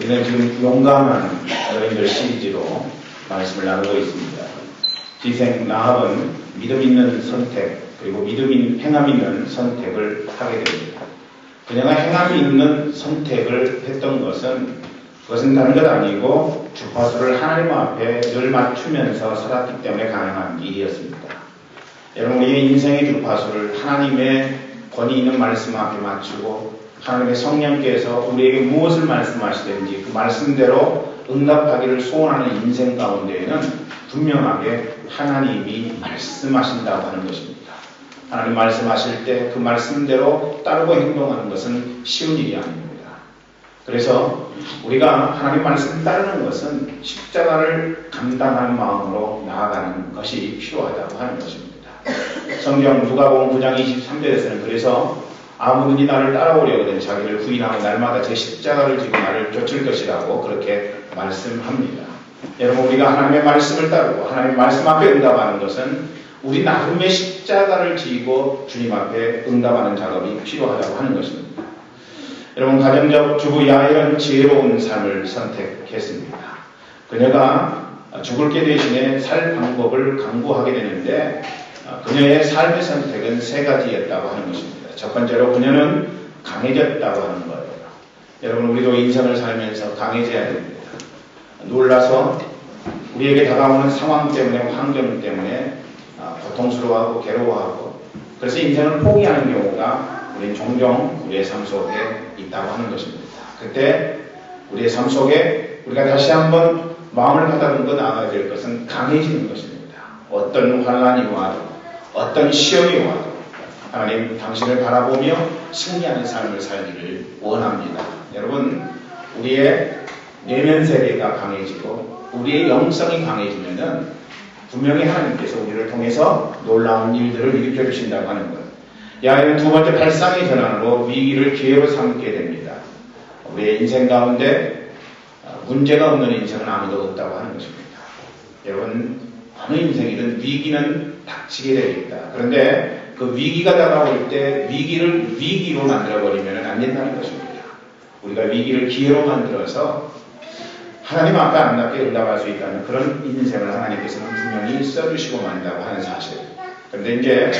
우리는 지금 용감한 어린이들 시리즈로 말씀을 나누고 있습니다. 기생 나합은 믿음 있는 선택, 그리고 행함 있는 선택을 하게 됩니다. 그녀가 행함이 있는 선택을 했던 그것은 다른 것 아니고 주파수를 하나님 앞에 늘 맞추면서 살았기 때문에 가능한 일이었습니다. 여러분, 우리의 인생의 주파수를 하나님의 권위 있는 말씀 앞에 맞추고 하나님의 성령께서 우리에게 무엇을 말씀하시든지 그 말씀대로 응답하기를 소원하는 인생 가운데에는 분명하게 하나님이 말씀하신다고 하는 것입니다. 하나님 말씀하실 때 그 말씀대로 따르고 행동하는 것은 쉬운 일이 아닙니다. 그래서 우리가 하나님 말씀 따르는 것은 십자가를 감당하는 마음으로 나아가는 것이 필요하다고 하는 것입니다. 성경 누가복음 9장 23절에서는 그래서 아무든지 나를 따라오려거든 자기를 부인하고 날마다 제 십자가를 지고 나를 쫓을 것이라고 그렇게 말씀합니다. 여러분, 우리가 하나님의 말씀을 따르고 하나님의 말씀 앞에 응답하는 것은 우리 나름의 십자가를 지고 주님 앞에 응답하는 작업이 필요하다고 하는 것입니다. 여러분, 가정적 주부 야엘은 지혜로운 삶을 선택했습니다. 그녀가 죽을 게 대신에 살 방법을 강구하게 되는데 그녀의 삶의 선택은 세 가지였다고 하는 것입니다. 첫 번째로 그녀는 강해졌다고 하는 거예요. 여러분, 우리도 인생을 살면서 강해져야 됩니다. 놀라서 우리에게 다가오는 상황 때문에, 환경 때문에 고통스러워하고 괴로워하고 그래서 인생을 포기하는 경우가 우리는 종종 우리의 삶 속에 있다고 하는 것입니다. 그때 우리의 삶 속에 우리가 다시 한번 마음을 가다듬고 나아가야 될 것은 강해지는 것입니다. 어떤 환난이 와도 어떤 시험이 와도 하나님 당신을 바라보며 승리하는 삶을 살기를 원합니다. 여러분, 우리의 내면 세계가 강해지고 우리의 영성이 강해지면은 분명히 하나님께서 우리를 통해서 놀라운 일들을 일으켜 주신다고 하는 것. 야엘은 두 번째 발상의 전환으로 위기를 기회로 삼게 됩니다. 우리의 인생 가운데 문제가 없는 인생은 아무도 없다고 하는 것입니다. 여러분, 어느 인생이든 위기는 닥치게 되어 있다. 그런데 그 위기가 다가올 때 위기를 위기로 만들어버리면 안 된다는 것입니다. 우리가 위기를 기회로 만들어서 하나님 앞에 아름답게 응답할 수 있다는 그런 인생을 하나님께서는 분명히 써주시고 만다고 하는 사실. 그런데 이제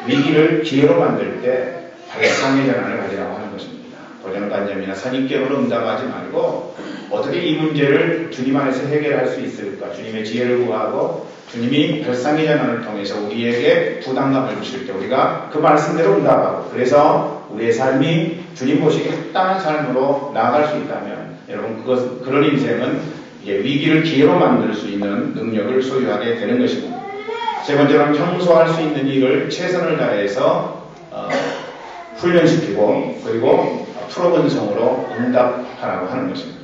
위기를 기회로 만들 때 발상의 전환을 가지라고 하는 것입니다. 고정관념이나 선입견으로 응답하지 말고 어떻게 이 문제를 주님 안에서 해결할 수 있을까? 주님의 지혜를 구하고 주님이 발상의 전환을 통해서 우리에게 부담감을 주실 때 우리가 그 말씀대로 응답하고 그래서 우리의 삶이 주님 보시기에 합당한 삶으로 나아갈 수 있다면 여러분, 그런 인생은 위기를 기회로 만들 수 있는 능력을 소유하게 되는 것입니다. 세 번째로는 평소 할 수 있는 일을 최선을 다해서 훈련시키고 그리고 프로본성으로 응답하라고 하는 것입니다.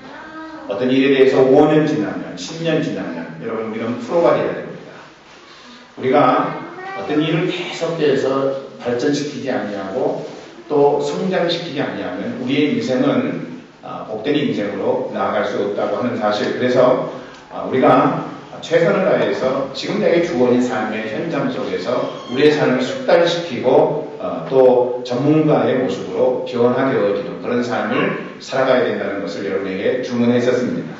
어떤 일에 대해서 5년 지나면 10년 지나면 여러분, 우리는 프로가 되어야 됩니다. 우리가 어떤 일을 계속해서 발전시키지 아니하고 또 성장시키지 아니하면 우리의 인생은 복된 인생으로 나아갈 수 없다고 하는 사실. 그래서 우리가 최선을 다해서 지금 내게 주어진 삶의 현장 속에서 우리의 삶을 숙달시키고 또 전문가의 모습으로 변화되어지는 그런 삶을 살아가야 된다는 것을 여러분에게 주문했었습니다.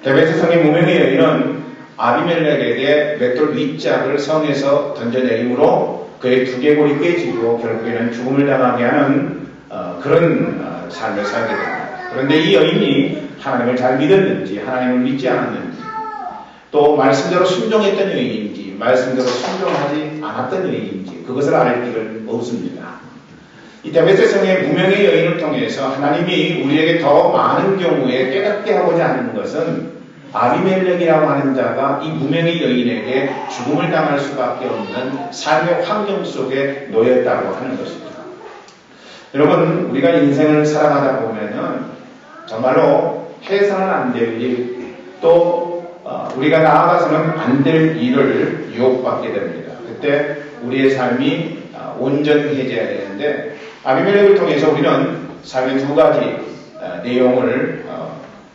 데베스 성의 무명의 여인은 아비멜렉에게 맷돌 윗짝을 성에서 던져내림으로 그의 두개골이 깨지고 결국에는 죽음을 당하게 하는 그런 삶을 살게 됩니다. 그런데 이 여인이 하나님을 잘 믿었는지 하나님을 믿지 않았는지 또 말씀대로 순종했던 여인인지 말씀대로 순종하지 않았던 여인인지 그것을 알 길은 없습니다. 이 데베스 성의 무명의 여인을 통해서 하나님이 우리에게 더 많은 경우에 깨닫게 하고자 하는 것은 아비멜렉이라고 하는 자가 이 무명의 여인에게 죽음을 당할 수밖에 없는 삶의 환경 속에 놓였다고 하는 것입니다. 여러분, 우리가 인생을 살아가다 보면은 정말로 해서는 안 될 일, 또 우리가 나아가서는 안 될 일을 유혹받게 됩니다. 그때 우리의 삶이 온전해져야 되는데 아비멜렉을 통해서 우리는 삶의 두 가지 내용을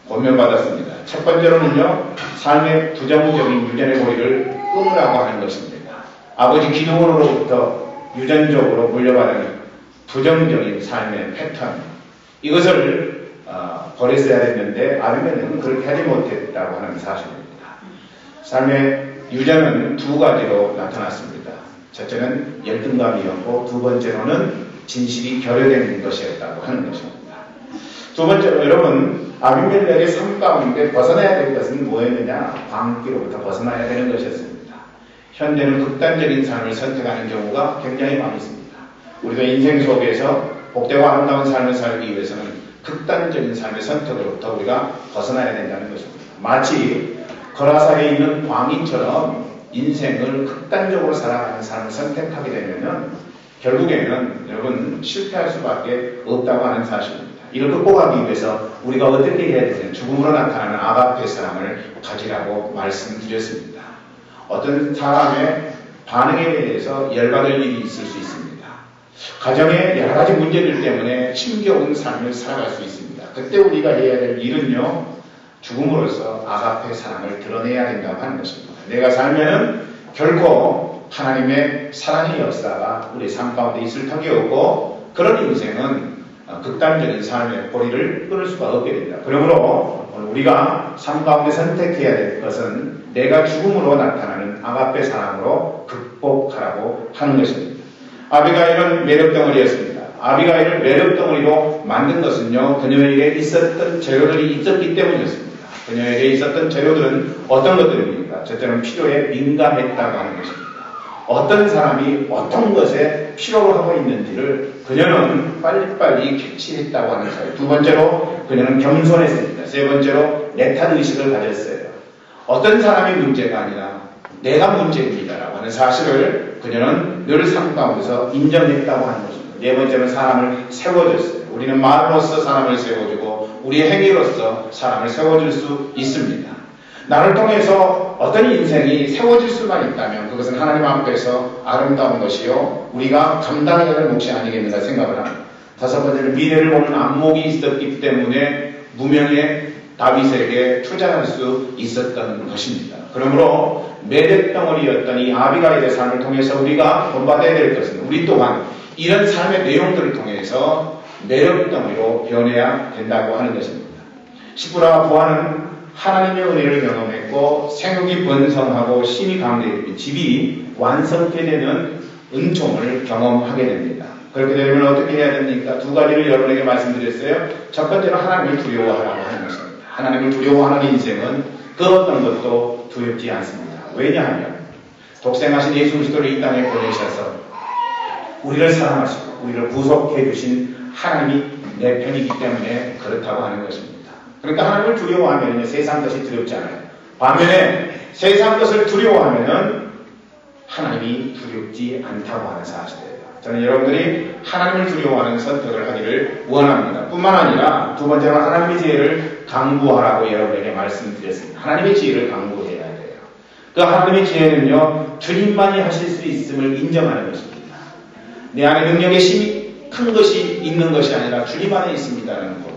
권면받았습니다. 첫 번째로는요, 삶의 부정적인 유전의 고리를 끊으라고 하는 것입니다. 아버지 기둥으로부터 유전적으로 물려받은 부정적인 삶의 패턴, 이것을 버렸어야 했는데 아비멜렉은 그렇게 하지 못했다고 하는 사실입니다. 삶의 유전은 두 가지로 나타났습니다. 첫째는 열등감이었고 두 번째로는 진실이 결여된 것이었다고 하는 것입니다. 두 번째로 여러분, 아비멜렉의 삶 가운데 벗어나야 될 것은 뭐였느냐? 광기로부터 벗어나야 되는 것이었습니다. 현대는 극단적인 삶을 선택하는 경우가 굉장히 많이 있습니다. 우리가 인생 속에서 복되고 아름다운 삶을 살기 위해서는 극단적인 삶의 선택으로부터 우리가 벗어나야 된다는 것입니다. 마치 거라사에 있는 광인처럼 인생을 극단적으로 살아가는 삶을 선택하게 되면 결국에는 여러분 실패할 수밖에 없다고 하는 사실입니다. 이를 극복하기 위해서 우리가 어떻게 해야 되냐? 죽음으로 나타나는 아가페 사랑을 가지라고 말씀드렸습니다. 어떤 사람의 반응에 대해서 열받을 일이 있을 수 있습니다. 가정에 여러 가지 문제들 때문에 힘겨운 삶을 살아갈 수 있습니다. 그때 우리가 해야 될 일은요, 죽음으로써 아가페 사랑을 드러내야 된다고 하는 것입니다. 내가 살면은 결코 하나님의 사랑의 역사가 우리 삶 가운데 있을 턱이 없고, 그런 인생은 극단적인 삶의 고리를 끊을 수가 없게 됩니다. 그러므로 오늘 우리가 삶 가운데 선택해야 될 것은 내가 죽음으로 나타나는 아가페 사랑으로 극복하라고 하는 것입니다. 아비가일은 매력덩어리였습니다. 아비가일을 매력덩어리로 만든 것은요, 그녀에게 있었던 재료들이 있었기 때문이었습니다. 그녀에게 있었던 재료들은 어떤 것들입니까? 첫째는 필요에 민감했다고 하는 것입니다. 어떤 사람이 어떤 것에 필요로 하고 있는지를 그녀는 빨리빨리 캐치했다고 하는 사실. 두 번째로 그녀는 겸손했습니다. 세 번째로 내탓 의식을 가졌어요. 어떤 사람이 문제가 아니라 내가 문제입니다라고 하는 사실을 그녀는 늘 삶 가운데서 인정했다고 하는 것입니다. 네 번째는 사람을 세워줬어요. 우리는 말로써 사람을 세워주고 우리의 행위로서 사람을 세워줄 수 있습니다. 나를 통해서 어떤 인생이 세워질 수만 있다면 그것은 하나님 앞에서 아름다운 것이요, 우리가 감당해야 할 몫이 아니겠는가 생각을 합니다. 다섯 번째는 미래를 보는 안목이 있었기 때문에 무명의 다윗에게 투자할 수 있었던 것입니다. 그러므로 매력덩어리였던 이 아비가일의 삶을 통해서 우리가 본받아야 될 것은 우리 또한 이런 삶의 내용들을 통해서 매력덩어리로 변해야 된다고 하는 것입니다. 시부라와 보아는 하나님의 은혜를 경험했고 생육이 번성하고 힘이 강대했고 집이 완성케 되는 은총을 경험하게 됩니다. 그렇게 되면 어떻게 해야 됩니까? 두 가지를 여러분에게 말씀드렸어요. 첫 번째로 하나님을 두려워하라고 하는 것입니다. 하나님을 두려워하는 인생은 그 어떤 것도 두렵지 않습니다. 왜냐하면 독생하신 예수 그리스도를 이 땅에 보내셔서 우리를 사랑하시고 우리를 구속해 주신 하나님이 내 편이기 때문에 그렇다고 하는 것입니다. 그러니까 하나님을 두려워하면 세상 것이 두렵지 않아요. 반면에 세상 것을 두려워하면 하나님이 두렵지 않다고 하는 사실이에요. 저는 여러분들이 하나님을 두려워하는 선택을 하기를 원합니다. 뿐만 아니라 두 번째로 하나님의 지혜를 강구하라고 여러분에게 말씀드렸습니다. 하나님의 지혜를 강구해야 돼요. 그 하나님의 지혜는요, 주님만이 하실 수 있음을 인정하는 것입니다. 내 안에 능력의 힘이 큰 것이 있는 것이 아니라 주님 안에 있습니다라는 거예요.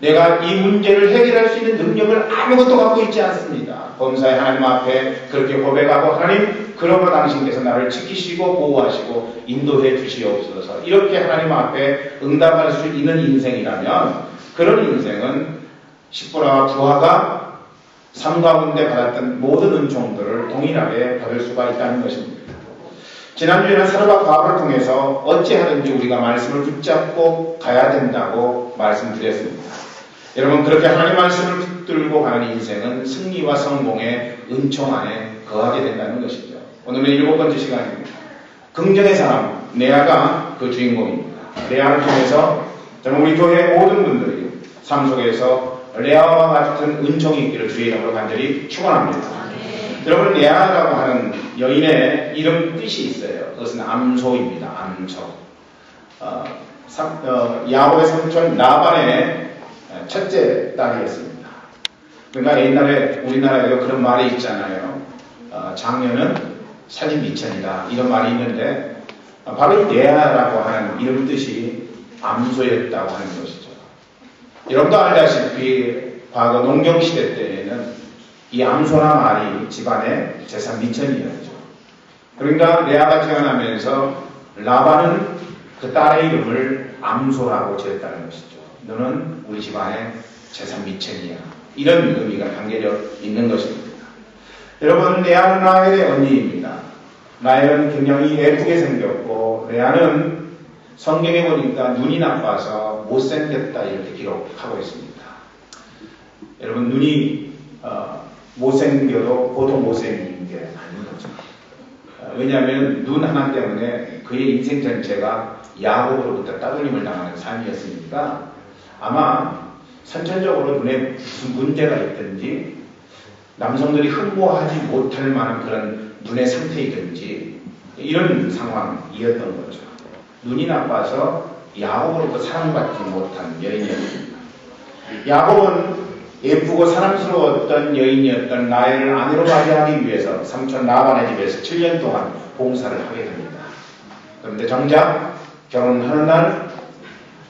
내가 이 문제를 해결할 수 있는 능력을 아무것도 갖고 있지 않습니다. 범사의 하나님 앞에 그렇게 고백하고, 하나님, 그러므로 당신께서 나를 지키시고 보호하시고 인도해 주시옵소서, 이렇게 하나님 앞에 응답할 수 있는 인생이라면 그런 인생은 시부라와 부하가 삶 가운데 받았던 모든 은총들을 동일하게 받을 수가 있다는 것입니다. 지난주에는 사르밧 바울을 통해서 어찌하든지 우리가 말씀을 붙잡고 가야 된다고 말씀드렸습니다. 여러분, 그렇게 하나님 말씀을 붙들고 가는 인생은 승리와 성공의 은총 안에 거하게 된다는 것이죠. 오늘은 7번째 시간입니다. 긍정의 사람, 레아가 그 주인공입니다. 레아를 통해서 저는 우리 교회 모든 분들이 삶 속에서 레아와 같은 은총이 있기를 주의 이름으로 간절히 축원합니다. 여러분, 레아라고 하는 여인의 이름 뜻이 있어요. 그것은 암소입니다. 암소. 야곱의 삼촌 라반의 첫째 딸이었습니다. 그러니까 옛날에 우리나라에도 그런 말이 있잖아요. 장녀는 살림 미천이다, 이런 말이 있는데 바로 이 레아라고 하는 이름 뜻이 암소였다고 하는 것이죠. 여러분도 알다시피 과거 농경시대 때에는 이 암소나 말이 집안의 재산 미천이었죠. 그러니까 레아가 태어나면서 라반은 그 딸의 이름을 암소라고 지었다는 것이죠. 너는 우리 집안의 재산 미천이야. 이런 의미가 담겨져 있는 것입니다. 여러분, 레아는 라헬의 언니입니다. 라헬은 굉장히 예쁘게 생겼고, 레아는 성경에 보니까 눈이 나빠서 못생겼다 이렇게 기록하고 있습니다. 여러분, 눈이 못생겨도 보통 못생긴 게 아닌 거죠. 왜냐하면 눈 하나 때문에 그의 인생 전체가 야곱으로부터 따돌림을 당하는 삶이었으니까 아마 선천적으로 눈에 무슨 문제가 있든지 남성들이 흠모하지 못할 만한 그런 눈의 상태이든지 이런 상황이었던 거죠. 눈이 나빠서 야곱으로부터 사랑받지 못한 여인이었습니다. 야곱은 예쁘고 사랑스러웠던 여인이었던 라헬을 아내로 맞이하기 위해서 삼촌 라반의 집에서 7년 동안 봉사를 하게 됩니다. 그런데 정작 결혼하는 날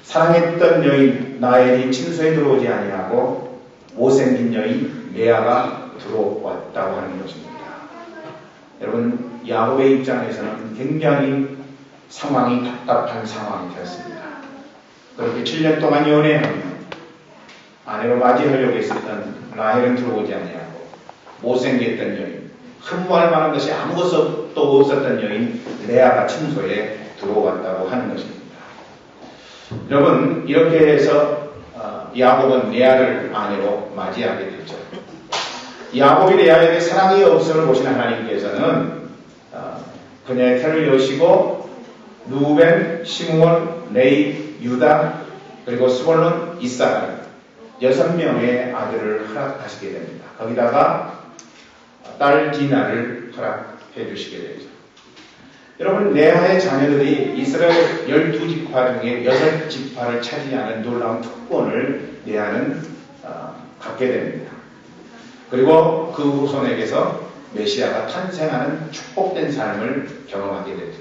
사랑했던 여인 라헬이 침소에 들어오지 아니하고 못생긴 여인 레아가 들어왔다고 하는 것입니다. 여러분, 야곱의 입장에서는 굉장히 상황이 답답한 상황이 되었습니다. 그렇게 7년 동안 연애하며 아내로 맞이하려고 했었던 라헬은 들어오지 아니하고 못생겼던 여인, 흠모할 만한 것이 아무것도 없었던 여인 레아가 침소에 들어왔다고 하는 것입니다. 여러분, 이렇게 해서 야곱은 레아를 아내로 맞이하게 되죠. 야곱이 레아에게 사랑이 없음을 보신 하나님께서는 그녀의 태를 여시고 루벤, 시므온, 레위, 유다 그리고 스볼론, 이사갈 6명의 아들을 허락하시게 됩니다. 거기다가 딸 디나를 허락해 주시게 되죠. 여러분, 레아의 자녀들이 이스라엘 12지파 중에 6지파를 차지하는 놀라운 특권을 레아는 갖게 됩니다. 그리고 그 후손에게서 메시아가 탄생하는 축복된 삶을 경험하게 되죠.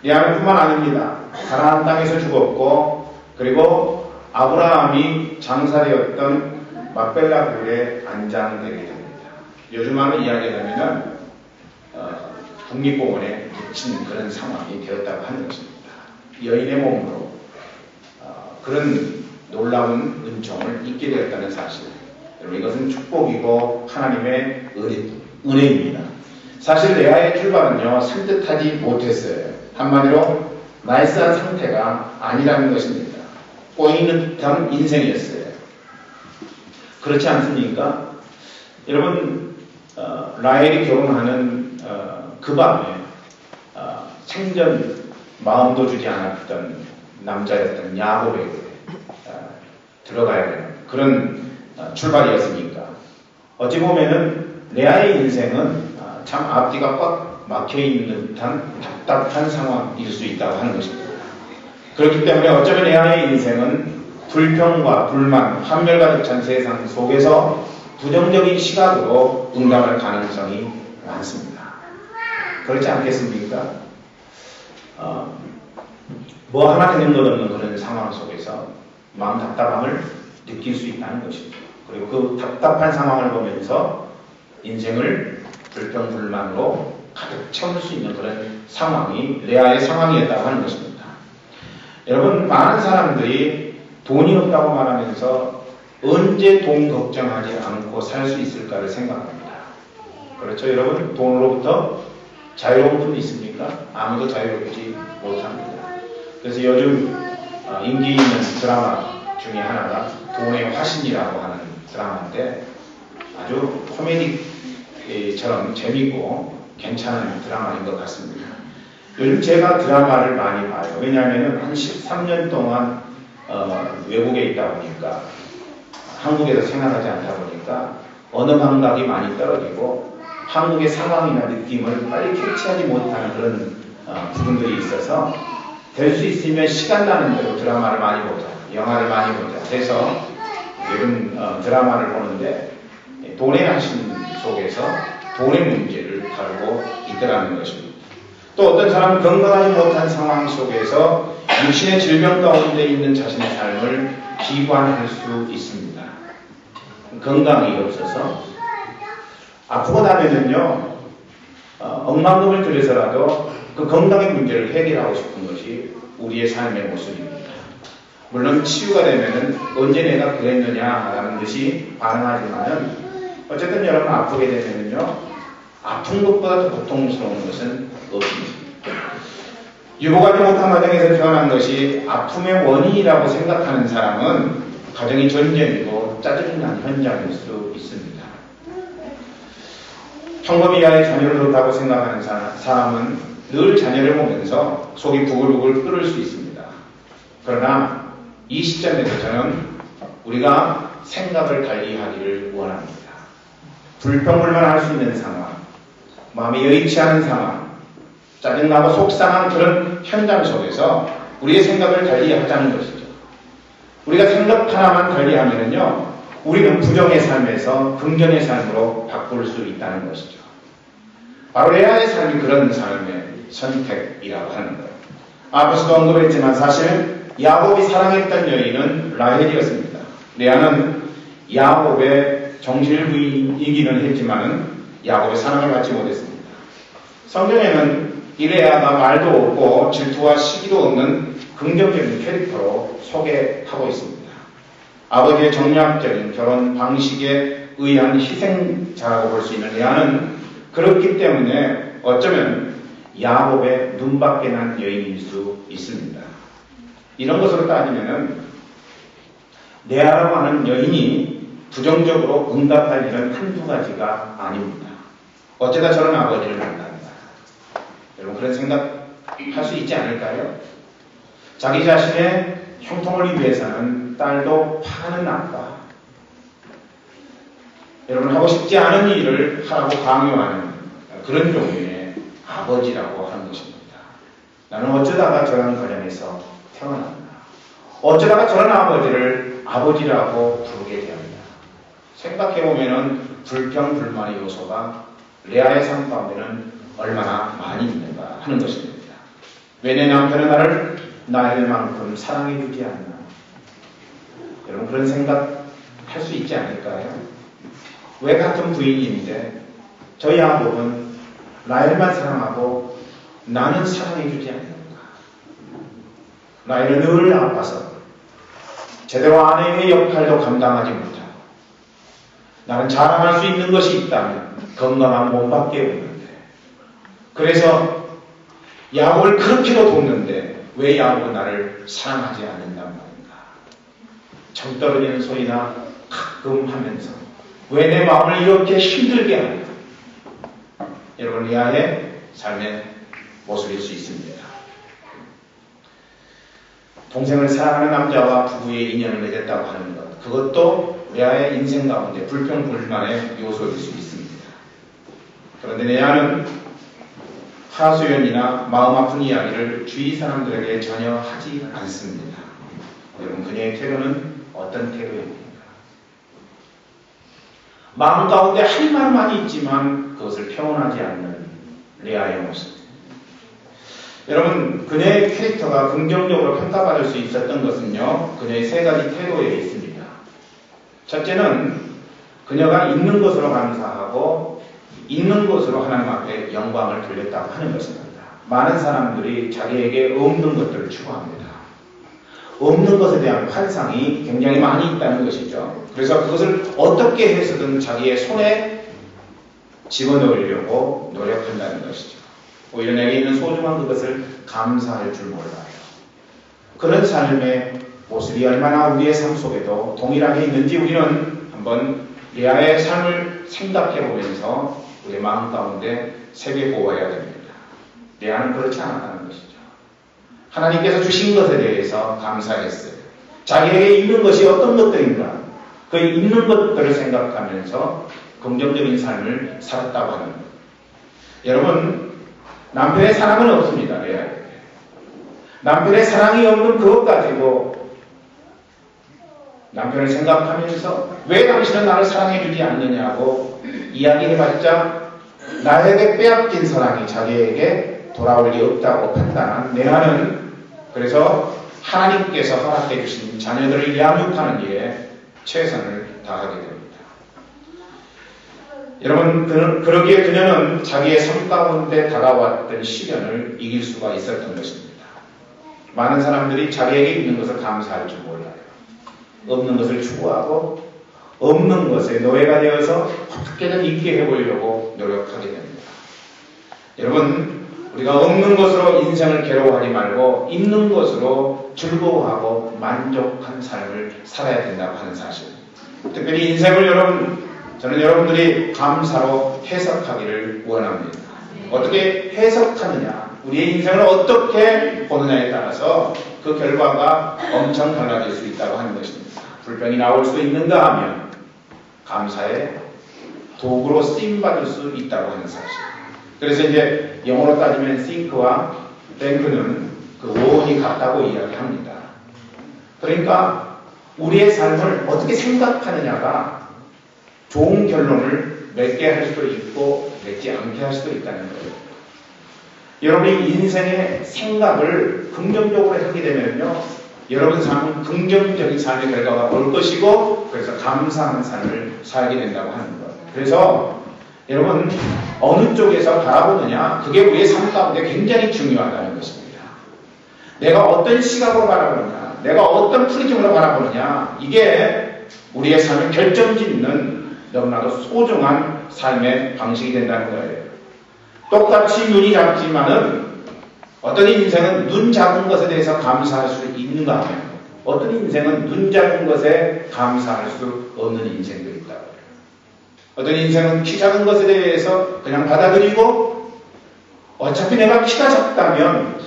레아는 뿐만 아닙니다. 가나안 땅에서 죽었고 그리고 아브라함이 장사되었던 막벨라 굴에 안장되게 됩니다. 요즘 말로 이야기하면 국립공원에 묻힌 그런 상황이 되었다고 하는 것입니다. 여인의 몸으로 그런 놀라운 은총을 잊게 되었다는 사실. 여러분, 이것은 축복이고 하나님의 은혜입니다. 사실 레아의 출발은요, 산뜻하지 못했어요. 한마디로 나이스한 상태가 아니라는 것입니다. 꼬이는 듯한 인생이었어요. 그렇지 않습니까? 여러분, 라헬이 결혼하는 그 밤에 생전 마음도 주지 않았던 남자였던 야곱에게 들어가야 되는 그런 출발이었으니까 어찌 보면은 레아의 인생은 참 앞뒤가 꽉 막혀있는 듯한 답답한 상황일 수 있다고 하는 것입니다. 그렇기 때문에 어쩌면 레아의 인생은 불평과 불만, 환멸가득 찬 세상 속에서 부정적인 시각으로 응답할 가능성이 많습니다. 그렇지 않겠습니까? 뭐 하나 되는 것 없는 그런 상황 속에서 마음 답답함을 느낄 수 있다는 것입니다. 그리고 그 답답한 상황을 보면서 인생을 불평불만으로 가득 채울 수 있는 그런 상황이 레아의 상황이었다고 하는 것입니다. 여러분, 많은 사람들이 돈이 없다고 말하면서 언제 돈 걱정하지 않고 살 수 있을까를 생각합니다. 그렇죠, 여러분? 돈으로부터 자유로운 분 있습니까? 아무도 자유롭지 못합니다. 그래서 요즘 인기 있는 드라마 중에 하나가 돈의 화신이라고 하는 드라마인데 아주 코미디처럼 재밌고 괜찮은 드라마인 것 같습니다. 요즘 제가 드라마를 많이 봐요. 왜냐하면 한 13년 동안 외국에 있다 보니까 한국에서 생활하지 않다 보니까 언어 감각이 많이 떨어지고 한국의 상황이나 느낌을 빨리 캐치하지 못하는 그런 부분들이 있어서 될 수 있으면 시간 나는 대로 드라마를 많이 보자, 영화를 많이 보자. 그래서 요즘 드라마를 보는데 돈의 화신 속에서 돈의 문제를 다루고 있더라는 것입니다. 또 어떤 사람은 건강하지 못한 상황 속에서 육신의 질병 가운데 있는 자신의 삶을 비관할 수 있습니다. 건강이 없어서 아프고 나면은요, 억만금을 들여서라도 그 건강의 문제를 해결하고 싶은 것이 우리의 삶의 모습입니다. 물론 치유가 되면은 언제 내가 그랬느냐라는 듯이 반응하지만은 어쨌든 여러분 아프게 되면은요, 아픈 것보다 더 고통스러운 것은 없습니다. 유보하지 못한 가정에서 태어난 것이 아픔의 원인이라고 생각하는 사람은 가정이 전쟁이고 짜증난 현장일 수 있습니다. 평범 이하의 자녀를 뒀다고 생각하는 사람은 늘 자녀를 보면서 속이 부글부글 끓을 수 있습니다. 그러나 이 시점에서 저는 우리가 생각을 달리하기를 원합니다. 불평불만할 수 있는 상황, 마음이 여의치 않은 상황, 짜증나고 속상한 그런 현장 속에서 우리의 생각을 달리하자는 것이죠. 우리가 생각 하나만 달리하면요, 우리는 부정의 삶에서 긍정의 삶으로 바꿀 수 있다는 것이죠. 바로 레아의 삶이 그런 삶의 선택이라고 하는 거예요. 앞에서도 언급했지만 사실 야곱이 사랑했던 여인은 라헬이었습니다. 레아는 야곱의 정실 부인이기는 했지만 야곱의 사랑을 받지 못했습니다. 성경에는 이 레아가 말도 없고 질투와 시기도 없는 긍정적인 캐릭터로 소개하고 있습니다. 아버지의 정략적인 결혼 방식에 의한 희생자라고 볼 수 있는 레아는 그렇기 때문에 어쩌면 야곱의 눈밖에 난 여인일 수 있습니다. 이런 것으로 따지면은 레아라고 하는 여인이 부정적으로 응답할 일은 한두 가지가 아닙니다. 어쩌다 저런 아버지를 만난다. 여러분 그런 생각 할 수 있지 않을까요? 자기 자신의 형통을 위해서는 딸도 파는 아빠. 여러분 하고 싶지 않은 일을 하라고 강요하는 그런 종류의 아버지라고 하는 것입니다. 나는 어쩌다가 저런 가정에서 태어났나. 어쩌다가 저런 아버지를 아버지라고 부르게 되었나. 생각해보면 불평불만의 요소가 레아의 삶 가운데는 얼마나 많이 있는가 하는 것입니다. 왜 내 남편은 나를 나일만큼 사랑해주지 않나. 여러분 그런 생각 할 수 있지 않을까요? 왜 같은 부인인데 저 야곱은 라헬만 사랑하고 나는 사랑해주지 않는가. 라헬은 늘 아파서 제대로 아내의 역할도 감당하지 못하고 나는 자랑할 수 있는 것이 있다면 건강한 몸밖에 없는데 그래서 야곱을 그렇게도 돕는데 왜 야곱은 나를 사랑하지 않는단 말인가. 정 떨어지는 소리나 가끔 하면서 왜 내 마음을 이렇게 힘들게 하는가. 여러분 레아의 삶의 모습일 수 있습니다. 동생을 사랑하는 남자와 부부의 인연을 맺었다고 하는 것, 그것도 레아의 인생 가운데 불평불만의 요소일 수 있습니다. 그런데 레아는 하소연이나 마음 아픈 이야기를 주위 사람들에게 전혀 하지 않습니다. 여러분 그녀의 태도는 어떤 태도입니까? 마음 가운데 할 말만 있지만 그것을 표현하지 않는 레아의 모습. 여러분 그녀의 캐릭터가 긍정적으로 평가받을 수 있었던 것은요, 그녀의 세 가지 태도에 있습니다. 첫째는 그녀가 있는 것으로 감사하고 있는 것으로 하나님 앞에 영광을 돌렸다고 하는 것입니다. 많은 사람들이 자기에게 없는 것들을 추구합니다. 없는 것에 대한 환상이 굉장히 많이 있다는 것이죠. 그래서 그것을 어떻게 해서든 자기의 손에 집어넣으려고 노력한다는 것이죠. 오히려 내게 있는 소중한 그것을 감사할 줄 몰라요. 그런 삶의 모습이 얼마나 우리의 삶 속에도 동일하게 있는지 우리는 한번 레아의 삶을 생각해 보면서 우리의 마음 가운데 새겨보아야 됩니다. 레아는 그렇지 않았다는 것이죠. 하나님께서 주신 것에 대해서 감사했어요. 자기에게 있는 것이 어떤 것들인가, 그 있는 것들을 생각하면서 긍정적인 삶을 살았다고 하는 것. 여러분 남편의 사랑은 없습니다. 레아에게. 남편의 사랑이 없는 그것 가지고 남편을 생각하면서 왜 당신은 나를 사랑해주지 않느냐고 이야기해봤자 나에게 빼앗긴 사랑이 자기에게 돌아올 리 없다고 판단한 레아는 그래서 하나님께서 허락해 주신 자녀들을 양육하는 일에 최선을 다하게 됩니다. 여러분 그러기에 그녀는 자기의 삶 가운데 다가왔던 시련을 이길 수가 있었던 것입니다. 많은 사람들이 자기에게 있는 것을 감사할 줄 몰라요. 없는 것을 추구하고 없는 것에 노예가 되어서 어떻게든 있게 해보려고 노력하게 됩니다. 여러분, 우리가 없는 것으로 인생을 괴로워하지 말고 있는 것으로 즐거워하고 만족한 삶을 살아야 된다고 하는 사실. 특별히 인생을 저는 여러분들이 감사로 해석하기를 원합니다. 어떻게 해석하느냐, 우리의 인생을 어떻게 보느냐에 따라서 그 결과가 엄청 달라질 수 있다고 하는 것입니다. 불평이 나올 수 있는가 하면 감사의 도구로 쓰임받을 수 있다고 하는 사실. 그래서 이제 영어로 따지면 think와 bank는 그 원이 같다고 이야기합니다. 그러니까 우리의 삶을 어떻게 생각하느냐가 좋은 결론을 맺게 할 수도 있고 맺지 않게 할 수도 있다는 거예요. 여러분이 인생의 생각을 긍정적으로 하게 되면요, 여러분 삶은 긍정적인 삶의 결과가 올 것이고, 그래서 감사하는 삶을 살게 된다고 하는 거예요. 그래서 여러분, 어느 쪽에서 바라보느냐, 그게 우리의 삶 가운데 굉장히 중요하다는 것입니다. 내가 어떤 시각으로 바라보느냐, 내가 어떤 프리즘으로 바라보느냐, 이게 우리의 삶을 결정짓는 너무나도 소중한 삶의 방식이 된다는 거예요. 똑같이 눈이 작지만은 어떤 인생은 눈 작은 것에 대해서 감사할 수 있는가 하면 어떤 인생은 눈 작은 것에 감사할 수 없는 인생도 있다고 해요. 어떤 인생은 키 작은 것에 대해서 그냥 받아들이고 어차피 내가 키가 작다면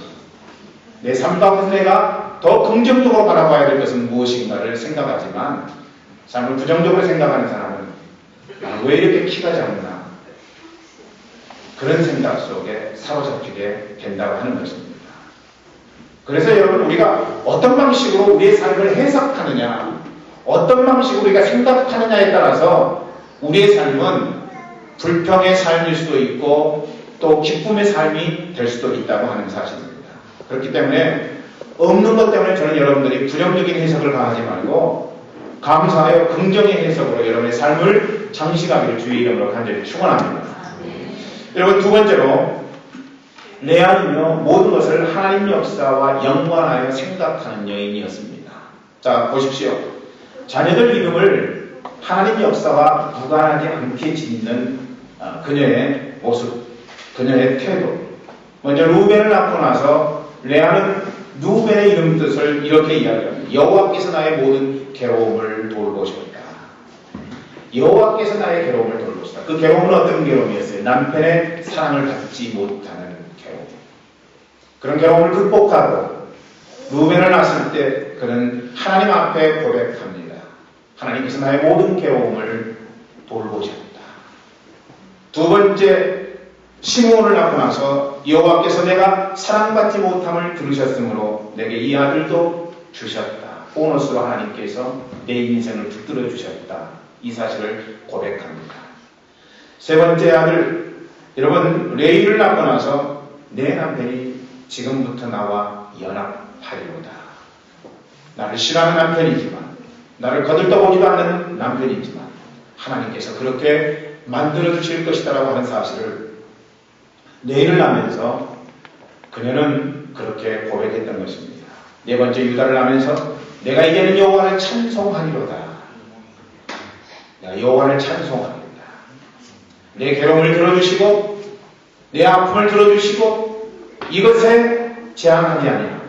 내 삶 가운데 내가 더 긍정적으로 바라봐야 될 것은 무엇인가를 생각하지만 삶을 부정적으로 생각하는 사람은 왜 이렇게 키가 작나? 그런 생각 속에 사로잡히게 된다고 하는 것입니다. 그래서 여러분, 우리가 어떤 방식으로 우리의 삶을 해석하느냐, 어떤 방식으로 우리가 생각하느냐에 따라서 우리의 삶은 불평의 삶일 수도 있고 또 기쁨의 삶이 될 수도 있다고 하는 사실입니다. 그렇기 때문에 없는 것 때문에 저는 여러분들이 부정적인 해석을 가하지 말고 감사하여 긍정의 해석으로 여러분의 삶을 장식하기를 주의 이름으로 간절히 축원합니다. 여러분, 두 번째로 레아는요, 모든 것을 하나님 역사와 연관하여 생각하는 여인이었습니다. 자, 보십시오. 자녀들 이름을 하나님 역사와 무관하지 않게 짓는 그녀의 모습, 그녀의 태도. 먼저 루벤을 낳고 나서 레아는 루벤의 이름 뜻을 이렇게 이야기합니다. 여호와께서 나의 모든 괴로움을 돌보셨다. 여호와께서 나의 괴로움을 돌보셨다. 그 괴로움은 어떤 괴로움이었어요? 남편의 사랑을 받지 못하는 괴로움. 그런 괴로움을 극복하고 루벤을 낳았을 때 그는 하나님 앞에 고백합니다. 하나님께서 나의 모든 괴로움을 돌보셨다. 두 번째, 시므온을 낳고 나서 여호와께서 내가 사랑받지 못함을 들으셨으므로 내게 이 아들도 주셨다. 보너스로 하나님께서 내 인생을 붙들어 주셨다. 이 사실을 고백합니다. 세 번째 아들, 여러분, 레이를 낳고 나서 내 남편이 지금부터 나와 연합하리로다. 나를 싫어하는 남편이지만, 나를 거들떠보지도 않는 남편이지만 하나님께서 그렇게 만들어 주실 것이다라고 하는 사실을 레이를 낳으면서 그녀는 그렇게 고백했던 것입니다. 네 번째, 유다를 낳으면서 내가 이제는 여호와를 찬송하리로다. 내가 여호와를 찬송하리로다. 내 괴로움을 들어주시고 내 아픔을 들어주시고 이것에 제한하지 아니하고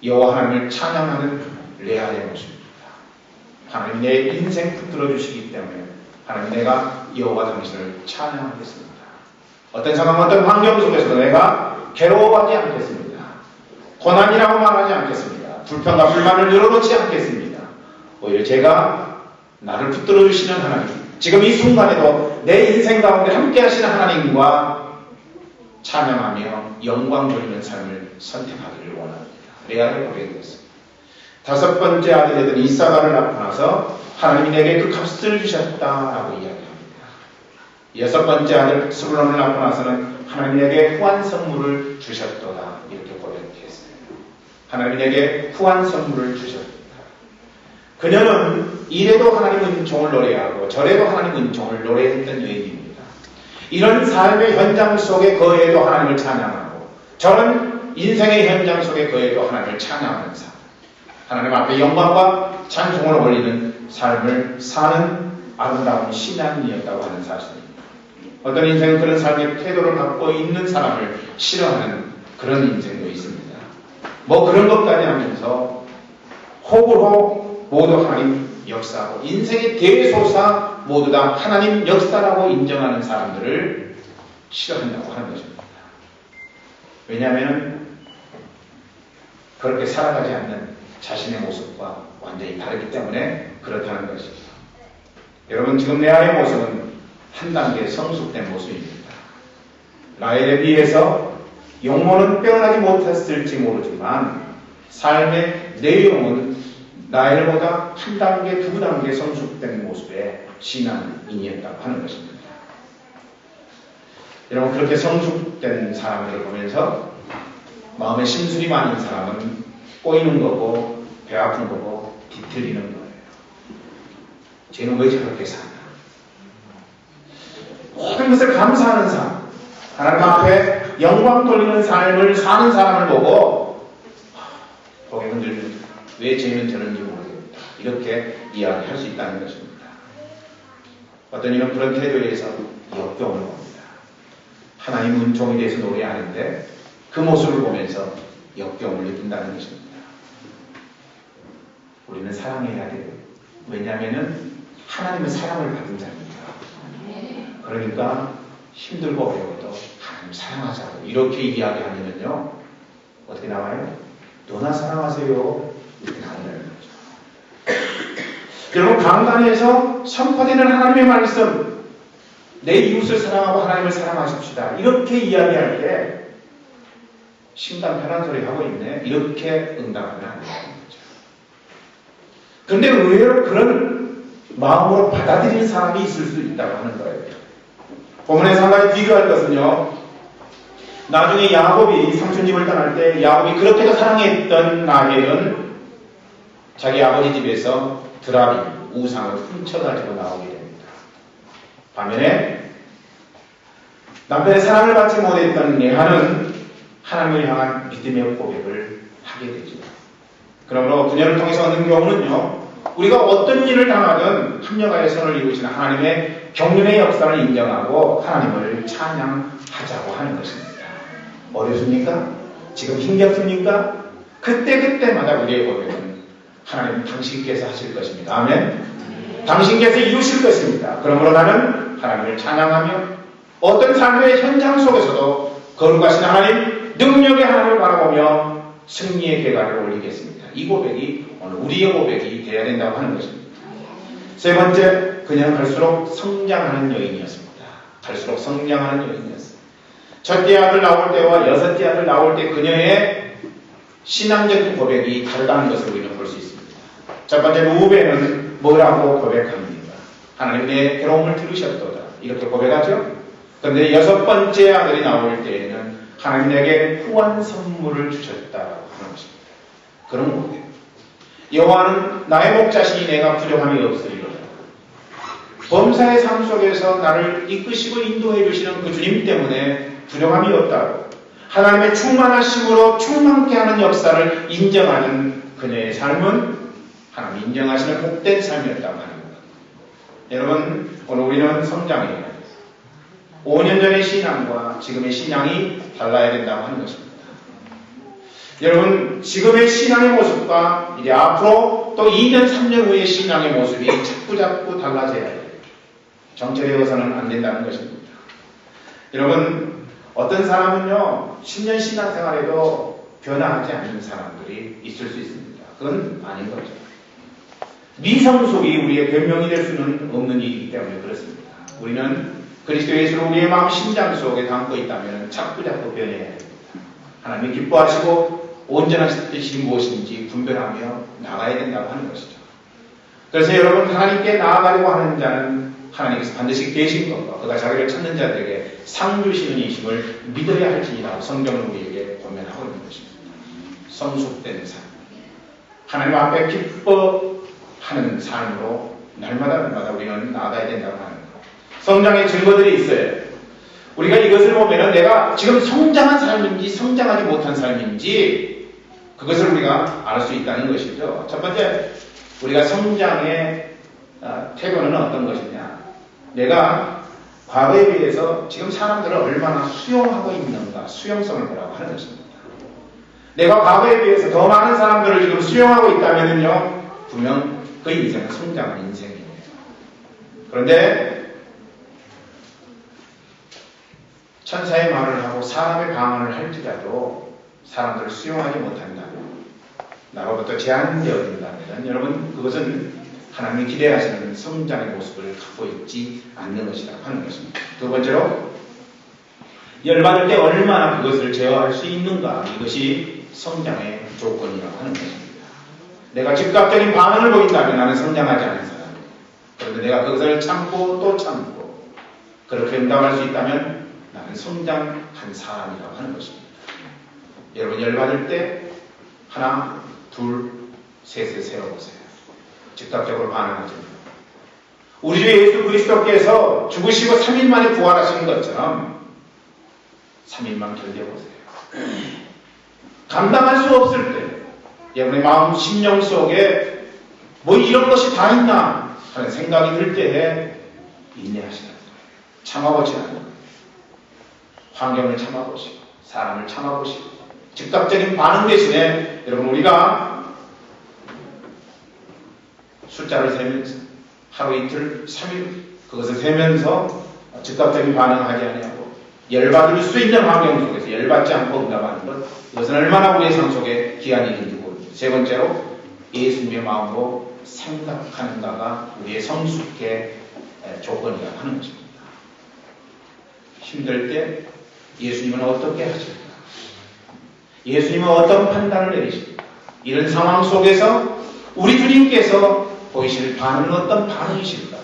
여호와 하나님을 찬양하는 레아의 모습입니다. 하나님 내 인생 붙들어 주시기 때문에 하나님 내가 여호와 당신을 찬양하겠습니다. 어떤 상황, 어떤 환경 속에서도 내가 괴로워하지 않겠습니다. 고난이라고 말하지 않겠습니다. 불평과 불만을 늘어놓지 않겠습니다. 오히려 제가 나를 붙들어 주시는 하나님, 지금 이 순간에도 내 인생 가운데 함께 하시는 하나님과 찬양하며 영광 돌리는 삶을 선택하기를 원합니다. 레아의 고백이었습니다. 다섯 번째 아들이 된 이사가를 낳고 나서 하나님이 내게 그 값을 주셨다라고 이야기합니다. 여섯 번째 아들 스불론을 낳고 나서는 하나님이 내게 후한 선물을 주셨도다. 이렇게 고백했어요. 하나님이 내게 후한 선물을 주셨다. 그녀는 이래도 하나님 은총을 노래하고 저래도 하나님 은총을 노래했던 여인입니다. 이런 삶의 현장 속에 거해도 하나님을 찬양하고 저런 인생의 현장 속에 거해도 하나님을 찬양하는 삶, 하나님 앞에 영광과 찬송을 올리는 삶을 사는 아름다운 신앙이었다고 하는 사실입니다. 어떤 인생은 그런 삶의 태도를 갖고 있는 사람을 싫어하는 그런 인생도 있습니다. 뭐 그런 것까지 하면서 호불호 모두 하나님 역사하고 인생의 대소사 모두 다 하나님 역사라고 인정하는 사람들을 싫어한다고 하는 것입니다. 왜냐하면 그렇게 살아가지 않는 자신의 모습과 완전히 다르기 때문에 그렇다는 것이죠. 여러분, 지금 내 안의 모습은 한 단계 성숙된 모습입니다. 라헬에 비해서 용모는 빼어나지 못했을지 모르지만 삶의 내용은 라헬보다 한 단계, 두 단계 성숙된 모습의 신앙인이었다고 하는 것입니다. 여러분, 그렇게 성숙된 사람들을 보면서 마음에 심술이 많은 사람은 꼬이는 거고 배 아픈 거고 뒤틀리는 거예요. 쟤는 왜 저렇게 사나? 모든 것을 감사하는 사람, 하나님 앞에 영광 돌리는 삶을 사는 사람을 보고 고개 흔들면 왜 쟤는 저런지 모르겠다, 이렇게 이야기할 수 있다는 것입니다. 어떤 이는 그런 태도에 의해서 역겨움을 봅니다. 하나님 은총에 대해서 노래하는데 그 모습을 보면서 역겨움을 느낀다는 것입니다. 우리는 사랑해야 돼요. 왜냐하면 하나님은 사랑을 받은 자입니다. 그러니까 힘들고 어려워도 하나님 사랑하자고 이렇게 이야기하면요, 어떻게 나와요? 너나 사랑하세요, 이렇게 나온다는 거죠. 여러분, 강단에서 선포되는 하나님의 말씀, 내 이웃을 사랑하고 하나님을 사랑하십시다, 이렇게 이야기할 때 심단 편한 소리 하고 있네, 이렇게 응답하면 안 되는 거죠. 그런데 의외로 그런 마음으로 받아들이는 사람이 있을 수 있다고 하는 거예요. 본문에서 한 가지 비교할 것은요, 나중에 야곱이 삼촌집을 떠날 때 야곱이 그렇게도 사랑했던 라헬은 자기 아버지 집에서 드라빔, 우상을 훔쳐가지고 나오게 됩니다. 반면에 남편의 사랑을 받지 못했던 레아는 하나님을 향한 믿음의 고백을 하게 되죠. 그러므로 그녀를 통해서 얻는 교훈은요, 우리가 어떤 일을 당하든 합력하여 선을 이루시는 하나님의 경륜의 역사를 인정하고 하나님을 찬양하자고 하는 것입니다. 어렵습니까? 지금 힘겹습니까? 그때마다 우리의 고백은 하나님 당신께서 하실 것입니다. 아멘. 당신께서 이루실 것입니다. 그러므로 나는 하나님을 찬양하며 어떤 삶의 현장 속에서도 거룩하신 하나님, 능력의 하나님을 바라보며 승리의 대가를 올리겠습니다. 이 고백이 오늘 우리의 고백이 되어야 된다고 하는 것입니다. 세 번째, 그녀는 갈수록 성장하는 여인이었습니다. 갈수록 성장하는 여인이었습니다. 첫째 아들 나올 때와 여섯째 아들 나올 때 그녀의 신앙적인 고백이 다르다는 것을 우리는 볼 수 있습니다. 첫 번째, 루벤은 뭐라고 고백합니까? 하나님, 내 괴로움을 들으셨도다, 이렇게 고백하죠. 그런데 여섯 번째 아들이 나올 때에는 하나님 내게 후한 선물을 주셨다라고 하는 것입니다. 그런 고백. 여호와는 나의 목자시니 내가 부족함이 없으리로다. 범사의 삶 속에서 나를 이끄시고 인도해 주시는 그 주님 때문에 부족함이 없다고, 하나님의 충만하심으로 충만케 하는 역사를 인정하는 그녀의 삶은 하나님 인정하시는 복된 삶이었다고 하는 것. 여러분, 오늘 우리는 성장해야 해요. 5년 전의 신앙과 지금의 신앙이 달라야 된다고 하는 것입니다. 여러분, 지금의 신앙의 모습과 이제 앞으로 또 2년, 3년 후의 신앙의 모습이 자꾸 달라져야 해요. 정체되어서는 안 된다는 것입니다. 여러분, 어떤 사람은요, 10년 신앙생활에도 변화하지 않는 사람들이 있을 수 있습니다. 그건 아닌 거죠. 미성숙이 우리의 변명이 될 수는 없는 일이기 때문에 그렇습니다. 우리는 그리스도 예수를 우리의 마음 심장 속에 담고 있다면 자꾸 변해야 됩니다. 하나님이 기뻐하시고 온전하신 뜻이 무엇인지 분별하며 나가야 된다고 하는 것이죠. 그래서 여러분, 하나님께 나아가려고 하는 자는 하나님께서 반드시 계신 것과 그가 자기를 찾는 자들에게 상 주시는 이심을 믿어야 할지니라 성경은 우리에게 권면하고 있는 것입니다. 성숙된 삶, 하나님 앞에 기뻐하는 삶으로 날마다 우리는 나아가야 된다고 하는 것. 성장의 증거들이 있어요. 우리가 이것을 보면은 내가 지금 성장한 삶인지 성장하지 못한 삶인지 그것을 우리가 알 수 있다는 것이죠. 첫 번째, 우리가 성장의 태도는 어떤 것이냐. 내가 과거에 비해서 지금 사람들을 얼마나 수용하고 있는가, 수용성을 보라고 하는 것입니다. 내가 과거에 비해서 더 많은 사람들을 지금 수용하고 있다면요, 분명 그 인생은 성장한 인생이에요. 그런데 천사의 말을 하고 사람의 방언을 할지라도 사람들을 수용하지 못한다면, 나로부터 제한되어진다면 여러분 그것은 하나님이 기대하시는 성장의 모습을 갖고 있지 않는 것이라고 하는 것입니다. 두 번째로, 열받을 때 얼마나 그것을 제어할 수 있는가, 이것이 성장의 조건이라고 하는 것입니다. 내가 즉각적인 반응을 보인다면 나는 성장하지 않은 사람이에요. 그런데 내가 그것을 참고 또 참고 그렇게 응답할 수 있다면 나는 성장한 사람이라고 하는 것입니다. 여러분 열받을 때 하나, 둘, 셋을 세어보세요. 즉각적으로 반응하죠. 우리 주 예수 그리스도께서 죽으시고 3일 만에 부활하신 것처럼 3일만 견뎌보세요. 감당할 수 없을 때 여러분의 마음 심령 속에 뭐 이런 것이 다 있나 하는 생각이 들 때에 인내하시는 거예요. 참아보시는 거예요. 환경을 참아보시고 사람을 참아보시고 즉각적인 반응 대신에 여러분 우리가 숫자를 세면서 하루 이틀 3일 그것을 세면서 즉각적인 반응을 하지 아니하고 열받을 수 있는 환경 속에서 열받지 않고 응답하는 것, 이것은 얼마나 우리의 삶 속에 귀한 일인지 모릅니다. 세 번째로, 예수님의 마음으로 생각하는가가 우리의 성숙의 조건이라고 하는 것입니다. 힘들 때 예수님은 어떻게 하실까? 예수님은 어떤 판단을 내리실까? 이런 상황 속에서 우리 주님께서 보이실 반응은 어떤 반응이실까?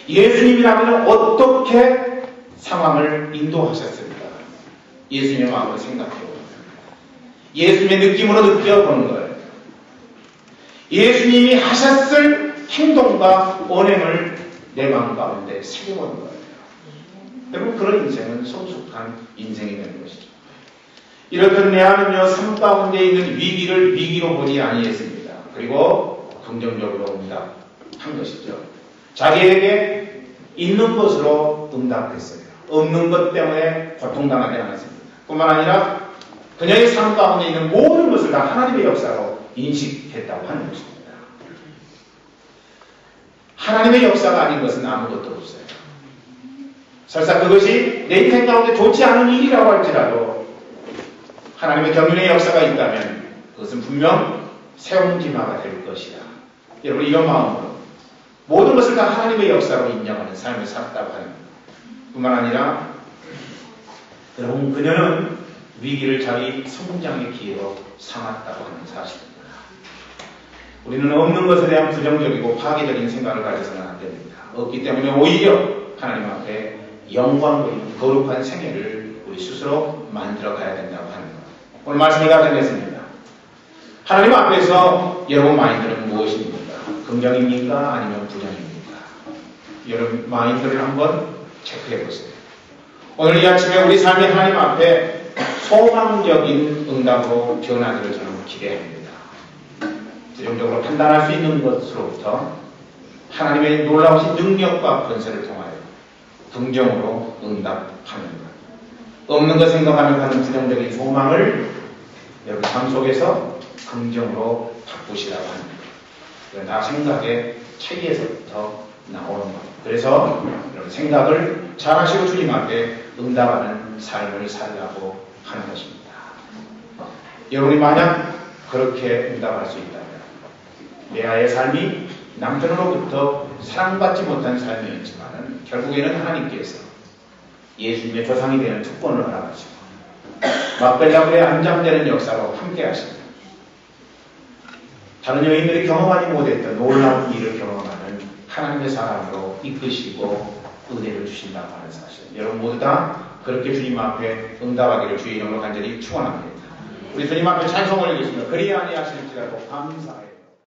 예수님이라면 어떻게 상황을 인도하셨을까? 예수님의 마음으로 생각해보는 거예요. 예수님의 느낌으로 느껴보는 거예요. 예수님이 하셨을 행동과 언행을 내 마음 가운데 새겨보는 거예요. 여러분 그런 인생은 성숙한 인생이 되는 것이죠. 이렇듯 내하는요 삶 가운데 있는 위기를 위기로 보지 아니했습니다. 그리고 긍정적으로 응답한 것이죠. 자기에게 있는 것으로 응답했어요. 없는 것 때문에 고통당하지 않았습니다. 뿐만 아니라 그녀의 삶 가운데 있는 모든 것을 다 하나님의 역사로 인식했다고 하는 것입니다. 하나님의 역사가 아닌 것은 아무것도 없어요. 설사 그것이 내 인생 가운데 좋지 않은 일이라고 할지라도 하나님의 경륜의 역사가 있다면 그것은 분명 세움기마가 될 것이다. 여러분 이런 마음으로 모든 것을 다 하나님의 역사로 인정하는 삶을 살았다고 하는 것 뿐만 아니라 여러분 그녀는 위기를 자기 성장의 기회로 삼았다고 하는 사실입니다. 우리는 없는 것에 대한 부정적이고 파괴적인 생각을 가져서는 안 됩니다. 없기 때문에 오히려 하나님 앞에 영광적인 거룩한 생애를 우리 스스로 만들어 가야 된다고 하는 것. 오늘 말씀을 다 정했습니다. 하나님 앞에서 여러분 마인드는 무엇입니까? 긍정입니까? 아니면 부정입니까? 여러분 마인드를 한번 체크해 보세요. 오늘 이 아침에 우리 삶의 하나님 앞에 소망적인 응답으로 변하기를 저는 기대합니다. 부정적으로 판단할 수 있는 것으로부터 하나님의 놀라우신 능력과 권세를 통하여 긍정으로 응답하는 것. 없는 것 생각하며 가는 부정적인 소망을 여러분 삶 속에서 긍정으로 바꾸시라고 하는 것. 이건 다 생각의 차이에서부터 나오는 것. 그래서 여러분 생각을 잘 하시고 주님 앞에 응답하는 삶을 살라고 하는 것입니다. 여러분이 만약 그렇게 응답할 수 있다면 레아의 삶이 남편으로부터 사랑받지 못한 삶이었지만 결국에는 하나님께서 예수님의 조상이 되는 특권을 허락하시고 막벨라굴에 안장되는 역사로 함께 하십니다. 다른 여인들이 경험하지 못했던 놀라운 일을 경험하는 하나님의 사랑으로 이끄시고 은혜를 주신다고 하는 사실. 여러분 모두 다 그렇게 주님 앞에 응답하기를 주의 이름으로 간절히 축원합니다. 우리 주님 앞에 찬송을 읽겠습니다. 그리 아니하실지라도 감사해.